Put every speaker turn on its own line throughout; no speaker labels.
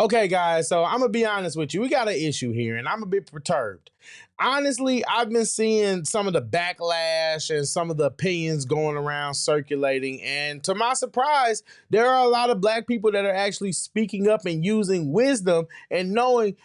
Okay, guys, so I'm gonna be honest with you. We got an issue here, and I'm a bit perturbed. Honestly, I've been seeing some of the backlash and some of the opinions going around circulating, and to my surprise, there are a lot of black people that are actually speaking up and using wisdom and knowing,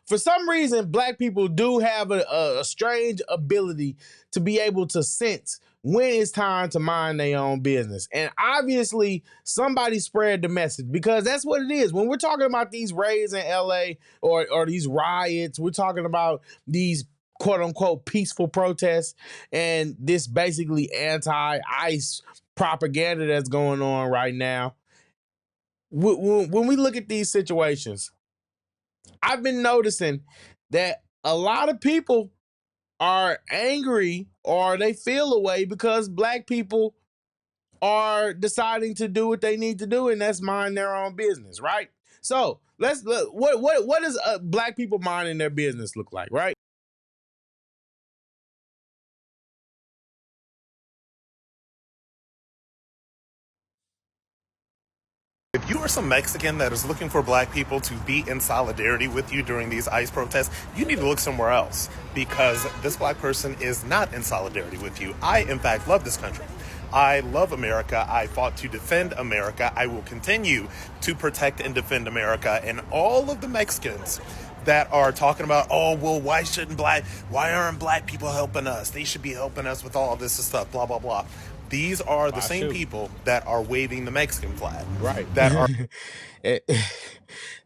for some reason, black people do have a strange ability to be able to sense when it's time to mind their own business. And obviously, somebody spread the message because that's what it is. When we're talking about these raids in LA or these riots, we're talking about these quote unquote peaceful protests and this basically anti-ICE propaganda that's going on right now. When we look at these situations, I've been noticing that a lot of people are angry or they feel a way because black people are deciding to do what they need to do, and that's mind their own business, right? So let's look. What does black people minding their business look like, right?
If you are some Mexican that is looking for black people to be in solidarity with you during these ICE protests, you need to look somewhere else because this black person is not in solidarity with you. I, in fact, love this country. I love America. I fought to defend America. I will continue to protect and defend America. And all of the Mexicans that are talking about, oh, well, why aren't black people helping us? They should be helping us with all of this stuff, blah, blah, blah. These are the same people that are waving the Mexican flag.
Right.
That are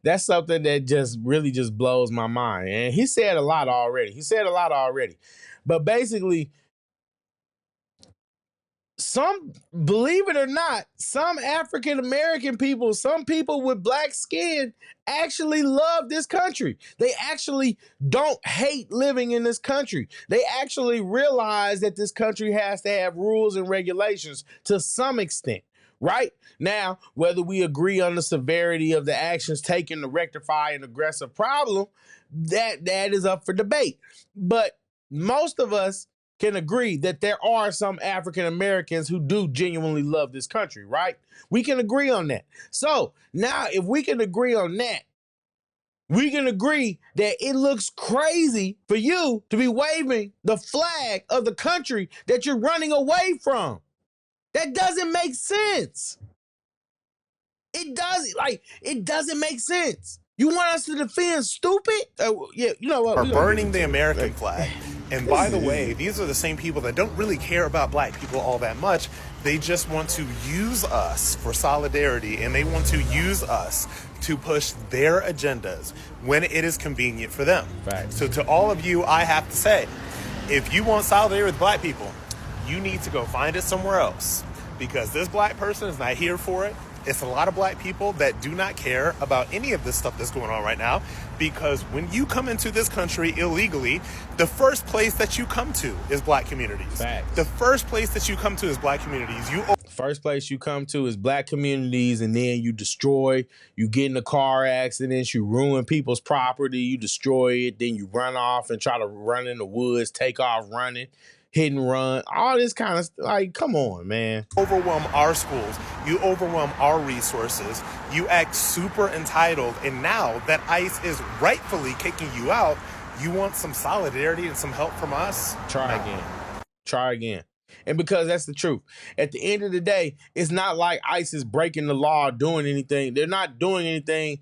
That's something that just really just blows my mind. And he said a lot already. But basically, believe it or not, some African American people, some people with black skin actually love this country. They actually don't hate living in this country. They actually realize that this country has to have rules and regulations to some extent. Right now, whether we agree on the severity of the actions taken to rectify an aggressive problem, that is up for debate. But most of us can agree that there are some African Americans who do genuinely love this country, right? We can agree on that. So now if we can agree on that, we can agree that it looks crazy for you to be waving the flag of the country that you're running away from. That doesn't make sense. It doesn't make sense. You want us to defend stupid? Yeah, you know what?
Are burning the American flag. And by the way, these are the same people that don't really care about black people all that much. They just want to use us for solidarity, and they want to use us to push their agendas when it is convenient for them.
Right.
So to all of you, I have to say, if you want solidarity with black people, you need to go find it somewhere else because this black person is not here for it. It's a lot of black people that do not care about any of this stuff that's going on right now because when you come into this country illegally, the first place that you come to is black communities.
Facts.
The first place that you come to is black communities.
First place you come to is black communities, and then you destroy, you get in a car accidents, you ruin people's property, you destroy it, then you run off and try to run in the woods, take off running, hit and run, all this kind of like, come on, man.
Overwhelm our schools, you overwhelm our resources, you act super entitled, and now that ICE is rightfully kicking you out, you want some solidarity and some help from us?
Try again. And because that's the truth. At the end of the day, it's not like ICE is breaking the law or doing anything. They're not doing anything.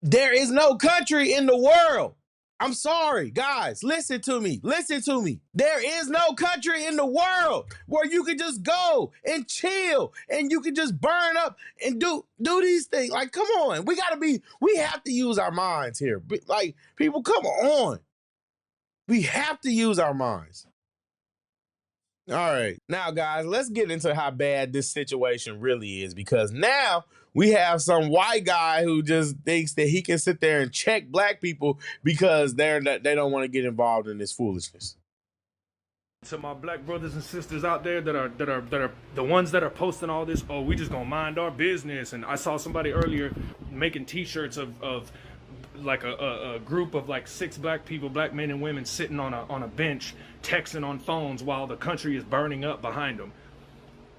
There is no country in the world. I'm sorry, guys, listen to me. There is no country in the world where you can just go and chill and you can just burn up and do these things. Like, come on, we have to use our minds here. Like, people, come on. We have to use our minds. All right. Now, guys, let's get into how bad this situation really is, because now we have some white guy who just thinks that he can sit there and check black people because they don't want to get involved in this foolishness.
To my black brothers and sisters out there that are the ones that are posting all this, oh, we just gonna mind our business. And I saw somebody earlier making t-shirts of like a group of like 6 black people, black men and women, sitting on a bench texting on phones while the country is burning up behind them.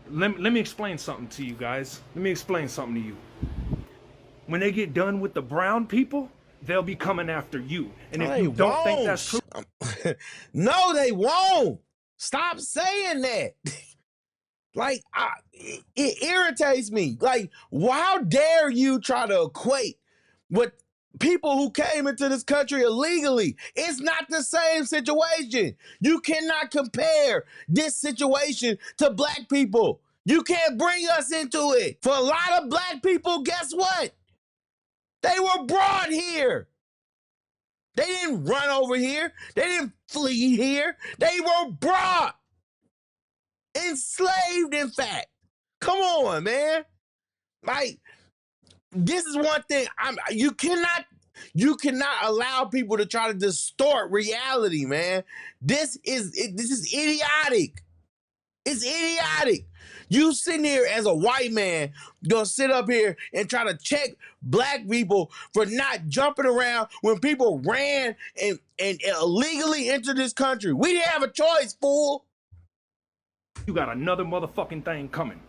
Let me explain something to you guys. Let me explain something to you. When they get done with the brown people, they'll be coming after you. And if you don't think that's true,
no, they won't. Stop saying that. Like, it irritates me. Like, how dare you try to equate what people who came into this country illegally? It's not the same situation. You cannot compare this situation to black people. You can't bring us into it. For a lot of black people, guess what? They were brought here. They didn't run over here. They didn't flee here. They were brought. Enslaved, in fact. Come on, man. Like, this is one thing. You cannot allow people to try to distort reality, man. This is idiotic. It's idiotic. You sitting here as a white man gonna sit up here and try to check black people for not jumping around when people ran and illegally entered this country. We didn't have a choice, fool.
you got another motherfucking thing coming.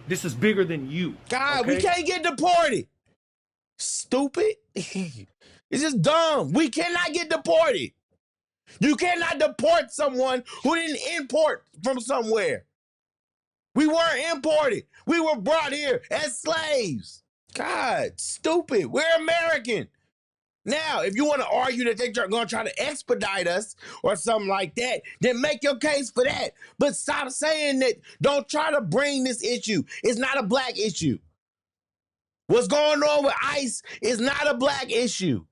This is bigger than you.
God,
okay?
we can't get deported. Stupid. It's just dumb. We cannot get deported. You cannot deport someone who didn't import from somewhere. We weren't imported. We were brought here as slaves. God, stupid. We're American. Now, if you want to argue that they're going to try to expedite us or something like that, then make your case for that. But stop saying that. Don't try to bring this issue. It's not a black issue. What's going on with ICE is not a black issue.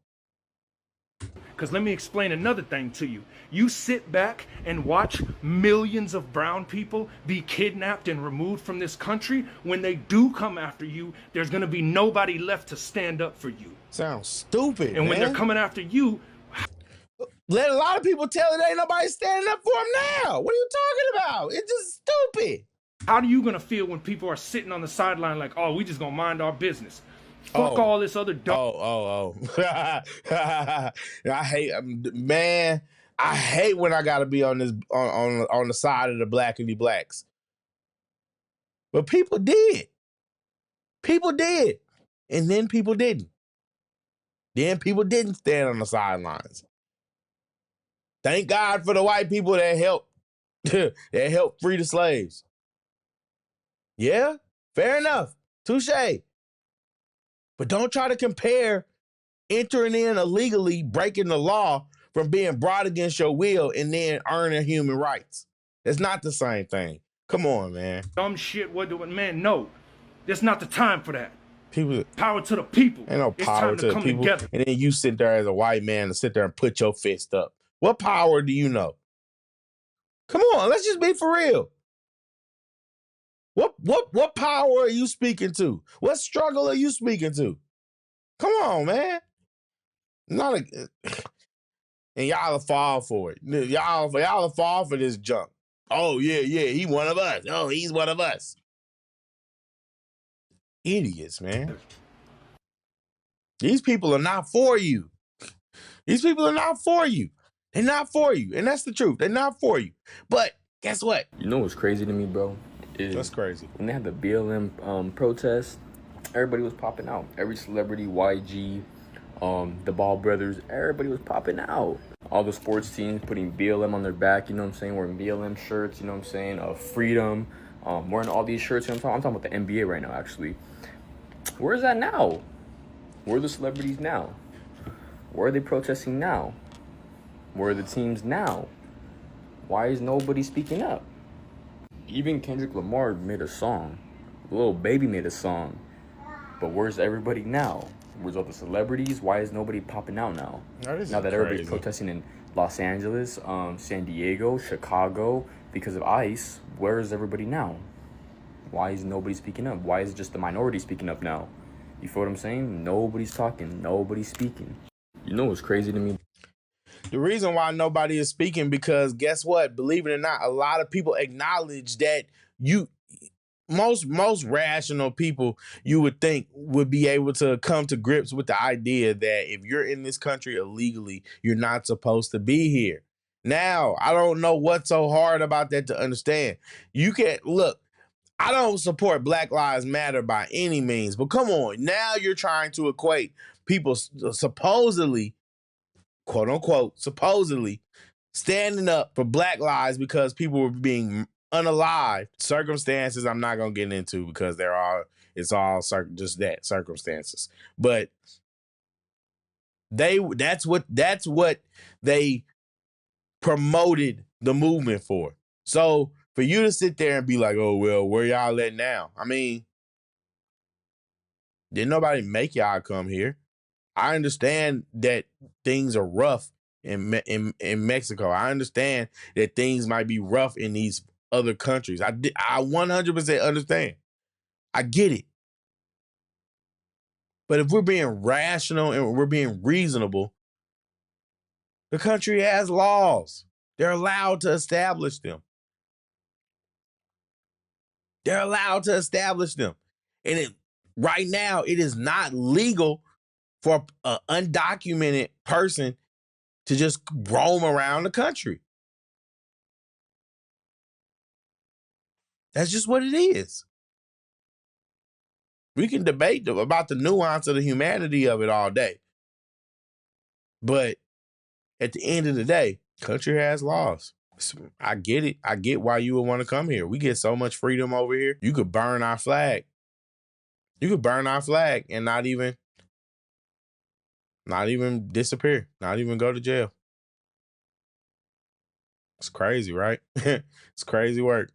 Because let me explain another thing to you. You sit back and watch millions of brown people be kidnapped and removed from this country. When they do come after you, there's going to be nobody left to stand up for you.
Sounds stupid,
And when they're coming after you,
let a lot of people tell it ain't nobody standing up for them now. What are you talking about? It's just stupid.
how are you going to feel when people are sitting on the sideline like, oh, we just going to mind our business? Fuck all this other dumb.
I hate, man. I hate when I gotta be on this on the side of the blackity blacks. But people did. People did. And then people didn't. Then people didn't stand on the sidelines. Thank God for the white people that helped. that helped free the slaves. Yeah, fair enough. Touche. But don't try to compare entering in illegally, breaking the law, from being brought against your will and then earning human rights. It's not the same thing. Come on, man.
Dumb shit. What do it, man? No, there's not the time for that.
People,
power to the people.
Ain't no power to the people. Together. And then you sit there as a white man and sit there and put your fist up. What power do you know? Come on, let's just be for real. What power are you speaking to? What struggle are you speaking to? Come on, man. Not a, and y'all will fall for it. Y'all will fall for this junk. Oh, yeah, he one of us. Oh, he's one of us. Idiots, man. These people are not for you. These people are not for you. They're not for you. And that's the truth. They're not for you. But guess what?
You know what's crazy to me, bro?
That's crazy.
When they had the BLM protest, everybody was popping out. Every celebrity, YG, the Ball brothers, everybody was popping out. All the sports teams putting BLM on their back, you know what I'm saying? Wearing BLM shirts, you know what I'm saying? Freedom, wearing all these shirts. You know what I'm talking about the NBA right now, actually. Where is that now? Where are the celebrities now? Where are they protesting now? Where are the teams now? Why is nobody speaking up? Even Kendrick Lamar made a song. Lil Baby made a song. But where's everybody now? Where's all the celebrities? Why is nobody popping out now? Now that everybody's protesting in Los Angeles, San Diego, Chicago, because of ICE, where is everybody now? Why is nobody speaking up? Why is it just the minority speaking up now? You feel what I'm saying? Nobody's talking. Nobody's speaking. You know what's crazy to me?
The reason why nobody is speaking, because guess what? Believe it or not, a lot of people acknowledge that most rational people you would think would be able to come to grips with the idea that if you're in this country illegally, you're not supposed to be here. Now, I don't know what's so hard about that to understand. You can't look. I don't support Black Lives Matter by any means, but come on, now you're trying to equate people supposedly, quote unquote, supposedly standing up for Black lives because people were being unalived. Circumstances I'm not gonna get into because it's all just that, circumstances. But that's what they promoted the movement for. So for you to sit there and be like, oh well, where y'all at now? I mean, didn't nobody make y'all come here? I understand that things are rough in Mexico. I understand that things might be rough in these other countries. I 100% understand. I get it. But if we're being rational and we're being reasonable, the country has laws. They're allowed to establish them. They're allowed to establish them. And right now, it is not legal for an undocumented person to just roam around the country. That's just what it is. We can debate about the nuance of the humanity of it all day. But at the end of the day, country has laws. I get it. I get why you would want to come here. We get so much freedom over here. You could burn our flag. You could burn our flag and not even disappear, not even go to jail. It's crazy, right? It's crazy work.